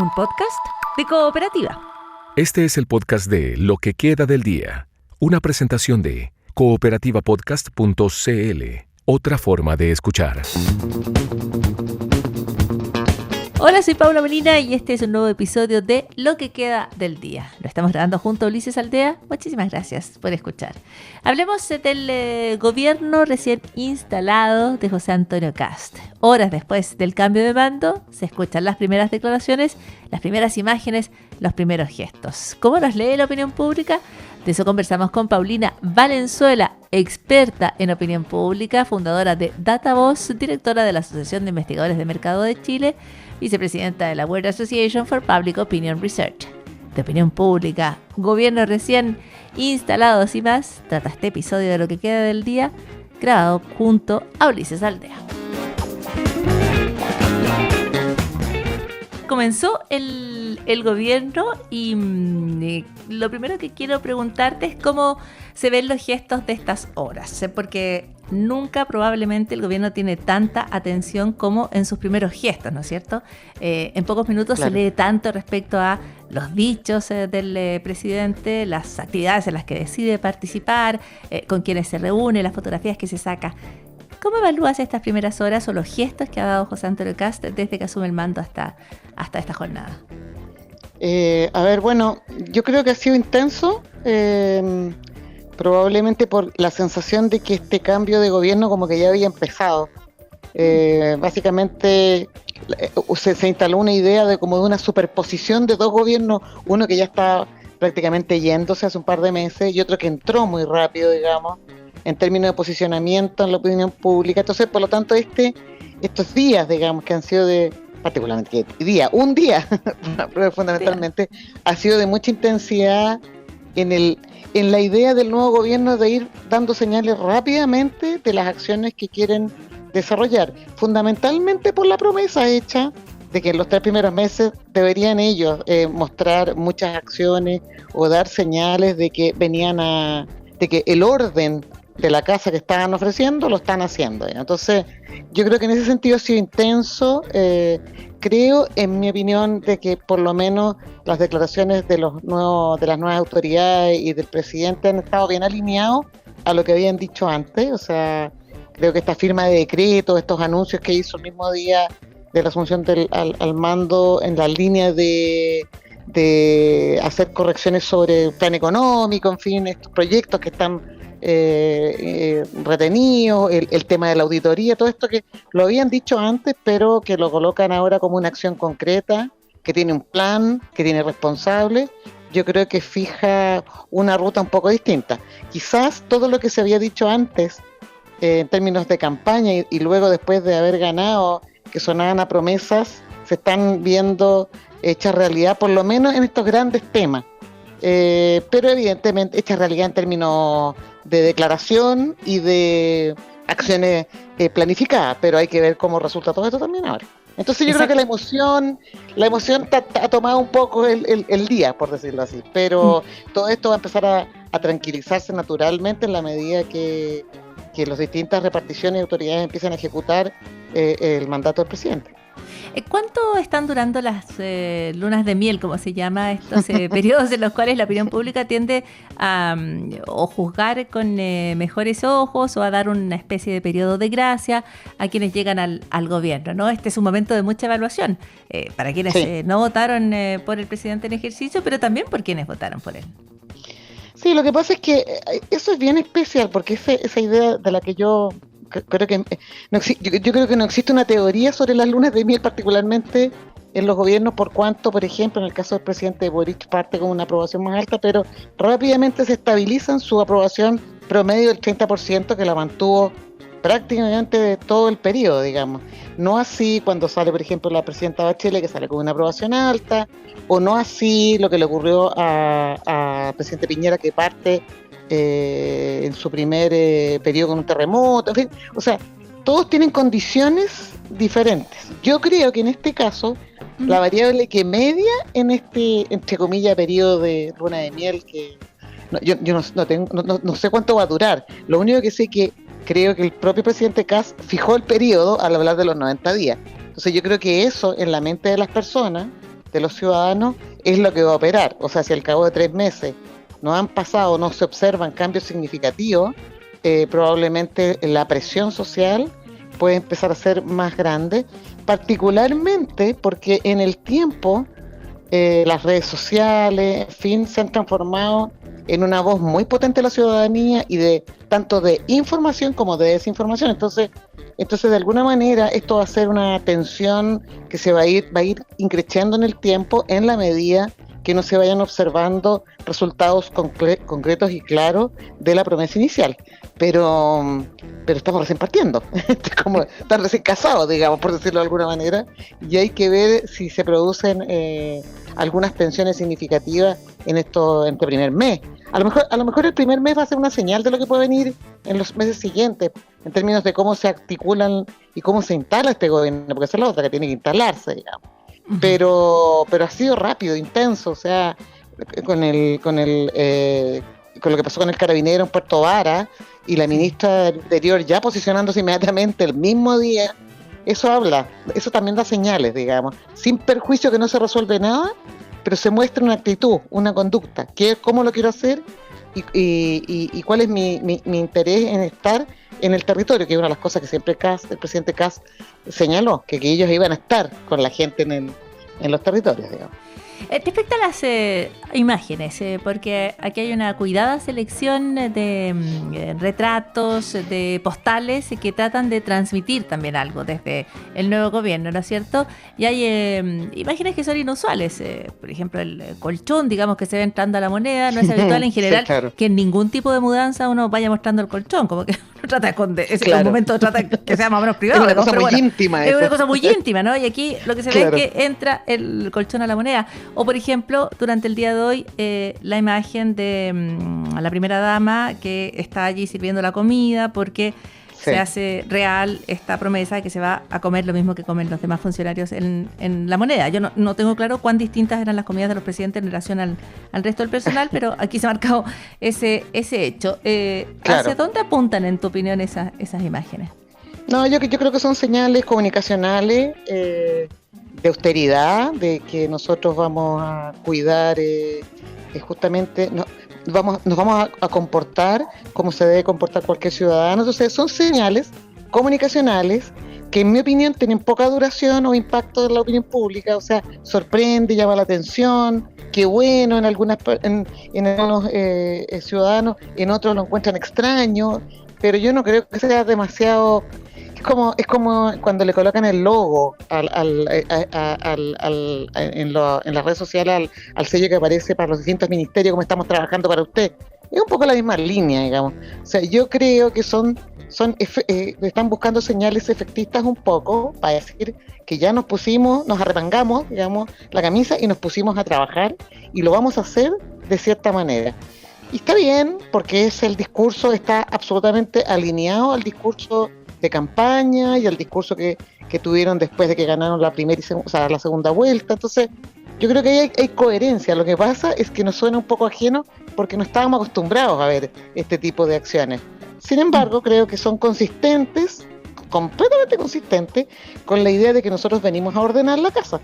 un podcast de Cooperativa. Este es el podcast de Lo que queda del día, una presentación de cooperativapodcast.cl, otra forma de escuchar. Hola, soy Paula Molina y este es un nuevo episodio de Lo que queda del día. Lo estamos grabando junto a Ulises Aldea. Muchísimas gracias por escuchar. Hablemos del gobierno recién instalado de José Antonio Kast. Horas después del cambio de mando, se escuchan las primeras declaraciones, las primeras imágenes, los primeros gestos. ¿Cómo nos lee la opinión pública? De eso conversamos con Paulina Valenzuela, experta en opinión pública, fundadora de DataVoz, directora de la Asociación de Investigadores de Mercado de Chile, vicepresidenta de la World Association for Public Opinion Research. De opinión pública, gobierno recién instalados y más, trata este episodio de Lo que queda del día, grabado junto a Ulises Aldea. Comenzó el gobierno y lo primero que quiero preguntarte es cómo se ven los gestos de estas horas, porque nunca probablemente el gobierno tiene tanta atención como en sus primeros gestos, ¿no es cierto? En pocos minutos claro. Se lee tanto respecto a los dichos del presidente, las actividades en las que decide participar, con quienes se reúne, las fotografías que se saca. ¿Cómo evalúas estas primeras horas o los gestos que ha dado José Antonio Kast desde que asume el mando hasta esta jornada? Yo creo que ha sido intenso, probablemente por la sensación de que este cambio de gobierno como que ya había empezado. Básicamente se instaló una idea de como de una superposición de dos gobiernos, uno que ya está prácticamente yéndose hace un par de meses y otro que entró muy rápido, digamos, en términos de posicionamiento en la opinión pública. Entonces, por lo tanto, estos días, digamos, que han sido un día, fundamentalmente, ha sido de mucha intensidad en la idea del nuevo gobierno de ir dando señales rápidamente de las acciones que quieren desarrollar, fundamentalmente por la promesa hecha de que en los 3 primeros meses deberían ellos mostrar muchas acciones o dar señales de que de que el orden de la casa que estaban ofreciendo lo están haciendo. Entonces, yo creo que en ese sentido ha sido intenso. Creo, en mi opinión, de que por lo menos las declaraciones de las nuevas autoridades y del presidente han estado bien alineados a lo que habían dicho antes. O sea, creo que esta firma de decretos, estos anuncios que hizo el mismo día de la asunción al mando en la línea de hacer correcciones sobre el plan económico, en fin, estos proyectos que están retenidos, el tema de la auditoría, todo esto que lo habían dicho antes, pero que lo colocan ahora como una acción concreta, que tiene un plan, que tiene responsable. Yo creo que fija una ruta un poco distinta. Quizás todo lo que se había dicho antes en términos de campaña y luego después de haber ganado, que sonaban a promesas, se están viendo hechas realidad, por lo menos en estos grandes temas. Pero evidentemente hechas realidad en términos de declaración y de acciones planificadas, pero hay que ver cómo resulta todo esto también ahora. Entonces yo creo que la emoción ha tomado un poco el día, por decirlo así, pero todo esto va a empezar a tranquilizarse naturalmente en la medida que las distintas reparticiones y autoridades empiezan a ejecutar el mandato del presidente. ¿Cuánto están durando las lunas de miel, como se llama, estos periodos en los cuales la opinión pública tiende a o juzgar con mejores ojos o a dar una especie de periodo de gracia a quienes llegan al gobierno, ¿no? Este es un momento de mucha evaluación para quienes no votaron por el presidente en ejercicio, pero también por quienes votaron por él. Sí, lo que pasa es que eso es bien especial, porque esa idea de la que yo creo que yo creo que no existe una teoría sobre las lunas de miel, particularmente en los gobiernos, por cuanto, por ejemplo, en el caso del presidente Boric parte con una aprobación más alta, pero rápidamente se estabiliza en su aprobación promedio del 30%, que la mantuvo prácticamente de todo el periodo, digamos. No así cuando sale, por ejemplo, la presidenta Bachelet, que sale con una aprobación alta, o no así lo que le ocurrió a presidente Piñera, que parte en su primer periodo con un terremoto, en fin, o sea, todos tienen condiciones diferentes. Yo creo que en este caso, la variable que media en este, entre comillas, periodo de luna de miel, que yo no sé cuánto va a durar, lo único que sé que creo que el propio presidente Kast fijó el periodo al hablar de los 90 días. Entonces yo creo que eso en la mente de las personas de los ciudadanos es lo que va a operar. O sea, si al cabo de 3 meses no han pasado, no se observan cambios significativos, probablemente la presión social puede empezar a ser más grande, particularmente porque en el tiempo las redes sociales, en fin, se han transformado en una voz muy potente de la ciudadanía y de tanto de información como de desinformación. Entonces de alguna manera esto va a ser una tensión que se va a ir increciendo en el tiempo en la medida que no se vayan observando resultados concretos y claros de la promesa inicial. Pero estamos recién partiendo, como están recién casados, digamos, por decirlo de alguna manera, y hay que ver si se producen algunas tensiones significativas en este primer mes. A lo mejor el primer mes va a ser una señal de lo que puede venir en los meses siguientes, en términos de cómo se articulan y cómo se instala este gobierno, porque esa es la otra que tiene que instalarse, digamos. Pero ha sido rápido, intenso, o sea, con lo que pasó con el carabinero en Puerto Vara y la ministra del Interior ya posicionándose inmediatamente el mismo día, eso también da señales, digamos, sin perjuicio que no se resuelve nada, pero se muestra una actitud, una conducta, cómo lo quiero hacer y cuál es mi interés en estar en el territorio, que es una de las cosas que siempre el presidente Kast señaló, que ellos iban a estar con la gente en los territorios, digamos. Respecto a las imágenes, porque aquí hay una cuidada selección de retratos, de postales que tratan de transmitir también algo desde el nuevo gobierno, ¿no es cierto? Y hay imágenes que son inusuales, por ejemplo el colchón, digamos, que se ve entrando a la moneda. No es habitual en general, sí, claro, que en ningún tipo de mudanza uno vaya mostrando el colchón, como que uno trata de esconder, claro, en un momento trata que sea más o menos privado. Es una cosa muy íntima. Es una cosa muy íntima, ¿no? Y aquí lo que se ve es que entra el colchón a la moneda. O por ejemplo, durante el día de hoy, la imagen de la primera dama que está allí sirviendo la comida porque se hace real esta promesa de que se va a comer lo mismo que comen los demás funcionarios en la moneda. Yo no tengo claro cuán distintas eran las comidas de los presidentes en relación al resto del personal, pero aquí se ha marcado ese hecho. Claro. ¿Hacia dónde apuntan, en tu opinión, esas imágenes? No, yo creo que son señales comunicacionales de austeridad, de que nosotros vamos a cuidar justamente, nos vamos a comportar como se debe comportar cualquier ciudadano. Entonces son señales comunicacionales que en mi opinión tienen poca duración o impacto en la opinión pública, o sea, sorprende, llama la atención, qué bueno en algunos ciudadanos, en otros lo encuentran extraño, pero yo no creo que sea demasiado. Es como cuando le colocan el logo en las redes sociales al sello que aparece para los distintos ministerios, como estamos trabajando para usted. Es un poco la misma línea, digamos. O sea, yo creo que están buscando señales efectistas un poco para decir que ya nos arrepangamos, digamos, la camisa y nos pusimos a trabajar y lo vamos a hacer de cierta manera. Y está bien, porque el discurso está absolutamente alineado al discurso de campaña y al discurso que tuvieron después de que ganaron la primera la segunda vuelta. Entonces, yo creo que hay coherencia. Lo que pasa es que nos suena un poco ajeno porque no estábamos acostumbrados a ver este tipo de acciones. Sin embargo, creo que son consistentes, completamente consistentes, con la idea de que nosotros venimos a ordenar la casa,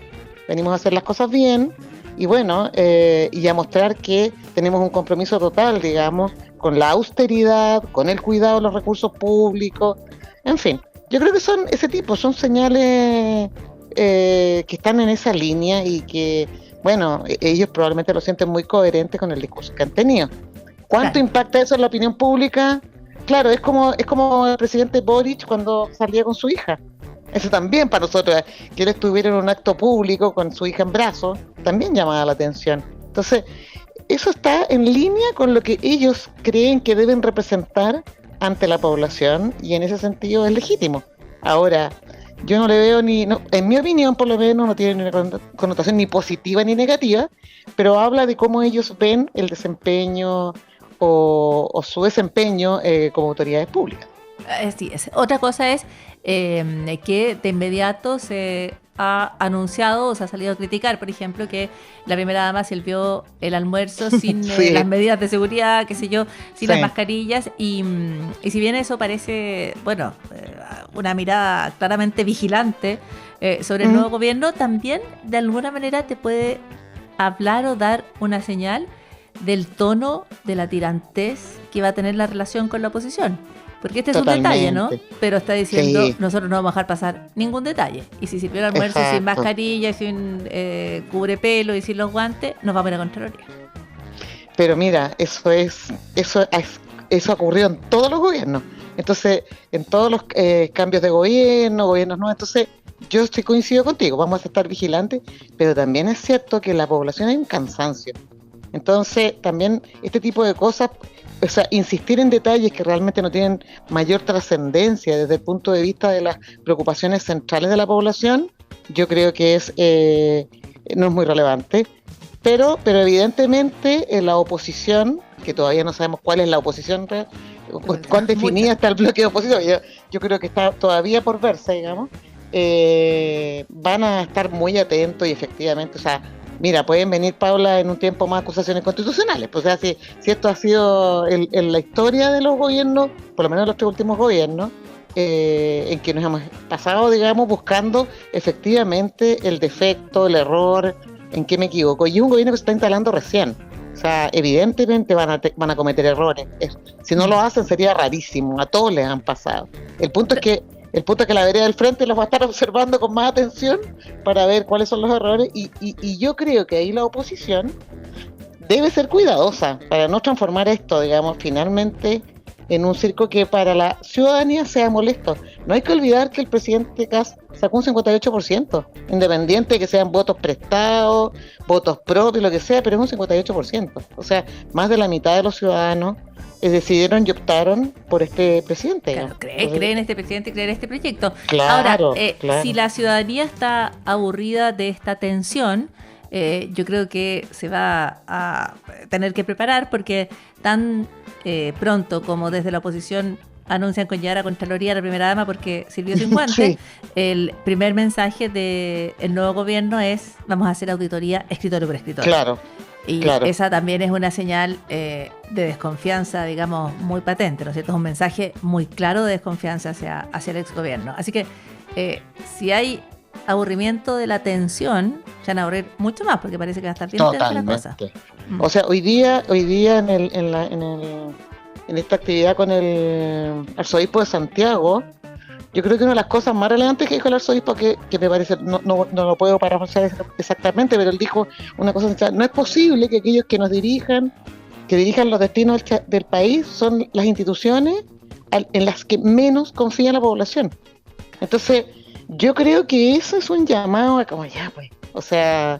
venimos a hacer las cosas bien y bueno, y a mostrar que tenemos un compromiso total, digamos, con la austeridad, con el cuidado de los recursos públicos. En fin, yo creo que son señales que están en esa línea y que, bueno, ellos probablemente lo sienten muy coherentes con el discurso que han tenido. ¿Cuánto impacta eso en la opinión pública? Claro, es como el presidente Boric cuando salía con su hija. Eso también para nosotros, que él estuviera en un acto público con su hija en brazos, también llamaba la atención. Entonces, eso está en línea con lo que ellos creen que deben representar ante la población y en ese sentido es legítimo. Ahora, yo no le veo en mi opinión por lo menos no tiene una connotación ni positiva ni negativa, pero habla de cómo ellos ven el desempeño o su desempeño como autoridades públicas. Así es. Otra cosa es que de inmediato se ha anunciado o se ha salido a criticar, por ejemplo, que la primera dama sirvió el almuerzo sin las medidas de seguridad, qué sé yo, sin las mascarillas, y si bien eso parece, bueno, una mirada claramente vigilante, sobre el nuevo gobierno, también de alguna manera te puede hablar o dar una señal del tono de la tirantez que va a tener la relación con la oposición. Porque este es un detalle, ¿no? Pero está diciendo, nosotros no vamos a dejar pasar ningún detalle. Y si sirvió el almuerzo sin mascarilla, sin cubrepelo y sin los guantes, nos vamos a ir a Contraloría. Pero mira, eso ocurrió en todos los gobiernos. Entonces, en todos los cambios de gobiernos nuevos. Entonces, yo coincido contigo, vamos a estar vigilantes, pero también es cierto que en la población hay un cansancio. Entonces, también este tipo de cosas, o sea, insistir en detalles que realmente no tienen mayor trascendencia desde el punto de vista de las preocupaciones centrales de la población, yo creo que no es muy relevante. Pero evidentemente la oposición, que todavía no sabemos cuál es la oposición, cuán definida está el bloque de oposición, yo creo que está todavía por verse, digamos, van a estar muy atentos y efectivamente, o sea, mira, pueden venir, Paula, en un tiempo más acusaciones constitucionales. Pues, o sea, si esto ha sido en la historia de los gobiernos, por lo menos los 3 últimos gobiernos, en que nos hemos pasado, digamos, buscando efectivamente el defecto, el error, en qué me equivoco. Y es un gobierno que se está instalando recién. O sea, evidentemente van a cometer errores. Si no lo hacen sería rarísimo. A todos les han pasado. El punto es que la vereda del frente los va a estar observando con más atención para ver cuáles son los errores y yo creo que ahí la oposición debe ser cuidadosa para no transformar esto, digamos, finalmente en un circo que para la ciudadanía sea molesto. No hay que olvidar que el presidente Kast sacó un 58%, independiente de que sean votos prestados, votos propios, lo que sea, pero es un 58%. O sea, más de la mitad de los ciudadanos decidieron y optaron por este presidente. Claro, creen en este presidente, creen en este proyecto. Claro, Ahora, si la ciudadanía está aburrida de esta tensión, yo creo que se va a tener que preparar porque tan pronto como desde la oposición anuncian con llegar a Contraloría a la primera dama porque sirvió sin guante, el primer mensaje del nuevo gobierno es: vamos a hacer auditoría escritorio por escritorio. Claro. Y esa también es una señal de desconfianza, digamos, muy patente, ¿no es cierto? Es un mensaje muy claro de desconfianza hacia el exgobierno. Así que si hay aburrimiento de la tensión, se van a aburrir mucho más porque parece que va a estar bien tensa la cosa. O sea, hoy día en esta actividad con el arzobispo de Santiago, yo creo que una de las cosas más relevantes que dijo el arzobispo, que me parece, no lo puedo parafrasear exactamente, pero él dijo una cosa esencial: no es posible que aquellos que dirijan los destinos del país son las instituciones en las que menos confía la población. Entonces, yo creo que eso es un llamado a como ya, pues, o sea,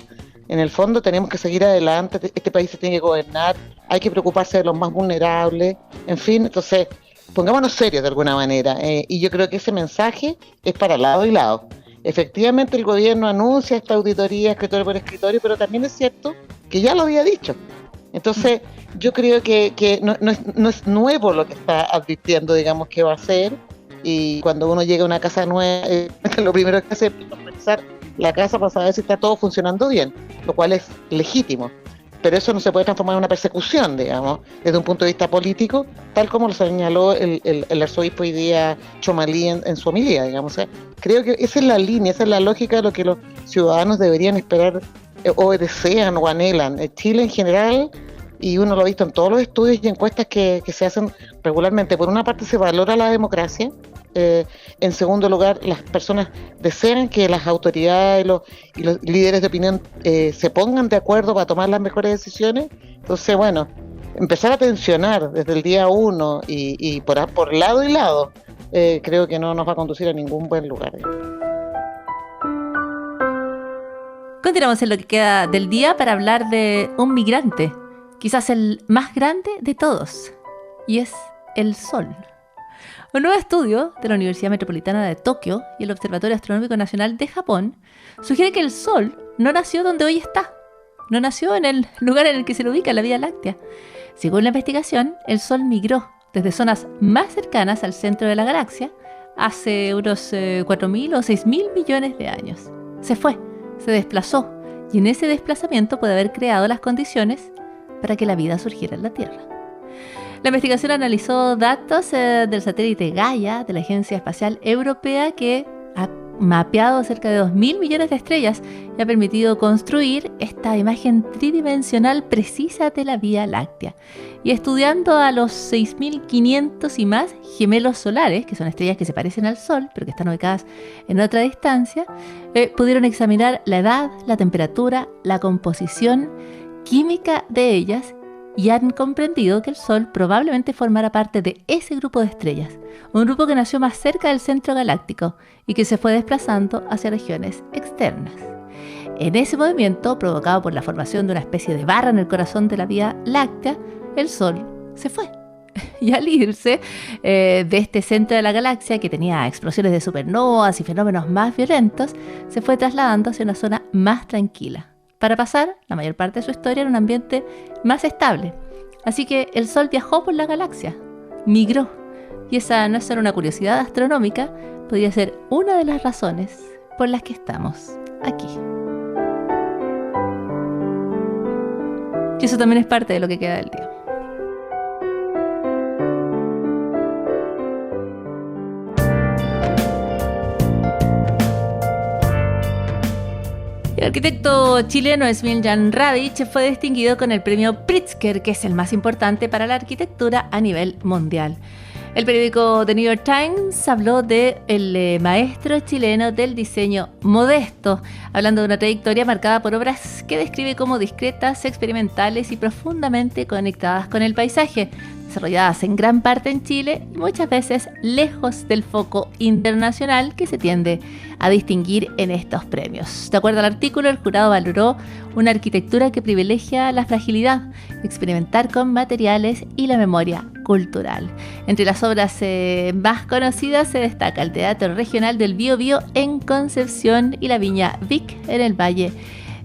en el fondo tenemos que seguir adelante, este país se tiene que gobernar, hay que preocuparse de los más vulnerables, en fin, entonces pongámonos serios de alguna manera, y yo creo que ese mensaje es para lado y lado. Efectivamente el gobierno anuncia esta auditoría escritorio por escritorio, pero también es cierto que ya lo había dicho. Entonces yo creo que no es nuevo lo que está advirtiendo, digamos, que va a hacer, y cuando uno llega a una casa nueva, lo primero que hace es pensar la casa para saber si está todo funcionando bien, lo cual es legítimo. Pero eso no se puede transformar en una persecución, digamos, desde un punto de vista político, tal como lo señaló el arzobispo hoy día Chomalí en su homilía, digamos. O sea, creo que esa es la línea, esa es la lógica de lo que los ciudadanos deberían esperar o desean o anhelan. Chile en general, y uno lo ha visto en todos los estudios y encuestas que se hacen regularmente, por una parte se valora la democracia, en segundo lugar las personas desean que las autoridades y los líderes de opinión se pongan de acuerdo para tomar las mejores decisiones. Entonces, bueno, empezar a tensionar desde el día 1 y por lado y lado, creo que no nos va a conducir a ningún buen lugar. Continuamos en lo que queda del día para hablar de un migrante, quizás el más grande de todos, y es el Sol. Un nuevo estudio de la Universidad Metropolitana de Tokio y el Observatorio Astronómico Nacional de Japón sugiere que el Sol no nació donde hoy está, no nació en el lugar en el que se lo ubica la Vía Láctea. Según la investigación, el Sol migró desde zonas más cercanas al centro de la galaxia hace unos 4.000 o 6.000 millones de años. Se fue, se desplazó, y en ese desplazamiento puede haber creado las condiciones para que la vida surgiera en la Tierra. La investigación analizó datos del satélite Gaia de la Agencia Espacial Europea que ha mapeado cerca de 2.000 millones de estrellas y ha permitido construir esta imagen tridimensional precisa de la Vía Láctea. Y estudiando a los 6.500 y más gemelos solares, que son estrellas que se parecen al Sol, pero que están ubicadas en otra distancia, pudieron examinar la edad, la temperatura, la composición química de ellas y han comprendido que el Sol probablemente formará parte de ese grupo de estrellas, un grupo que nació más cerca del centro galáctico y que se fue desplazando hacia regiones externas. En ese movimiento, provocado por la formación de una especie de barra en el corazón de la Vía Láctea, el Sol se fue. Y al irse de este centro de la galaxia, que tenía explosiones de supernovas y fenómenos más violentos, se fue trasladando hacia una zona más tranquila, para pasar la mayor parte de su historia en un ambiente más estable. Así que el Sol viajó por la galaxia, migró, y esa no es solo una curiosidad astronómica, podría ser una de las razones por las que estamos aquí. Y eso también es parte de lo que queda del día. El arquitecto chileno Smiljan Radić fue distinguido con el premio Pritzker, que es el más importante para la arquitectura a nivel mundial. El periódico The New York Times habló del maestro chileno del diseño modesto, hablando de una trayectoria marcada por obras que describe como discretas, experimentales y profundamente conectadas con el paisaje, desarrolladas en gran parte en Chile y muchas veces lejos del foco internacional que se tiende a distinguir en estos premios. De acuerdo al artículo, el jurado valoró una arquitectura que privilegia la fragilidad, experimentar con materiales y la memoria cultural. Entre las obras más conocidas se destaca el Teatro Regional del Biobío en Concepción y la Viña Vic en el Valle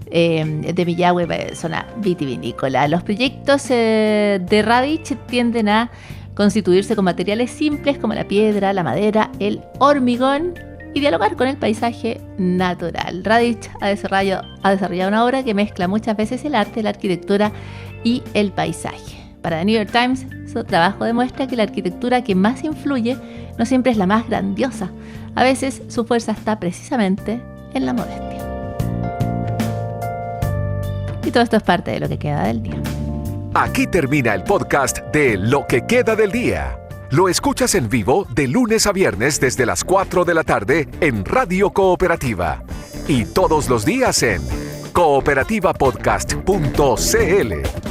de Millahue, zona vitivinícola. Los proyectos de Radić tienden a constituirse con materiales simples como la piedra, la madera, el hormigón y dialogar con el paisaje natural. Radić ha desarrollado una obra que mezcla muchas veces el arte, la arquitectura y el paisaje. Para The New York Times, su trabajo demuestra que la arquitectura que más influye no siempre es la más grandiosa. A veces su fuerza está precisamente en la modestia. Y todo esto es parte de lo que queda del día. Aquí termina el podcast de Lo que queda del día. Lo escuchas en vivo de lunes a viernes desde las 4 de la tarde en Radio Cooperativa. Y todos los días en cooperativapodcast.cl.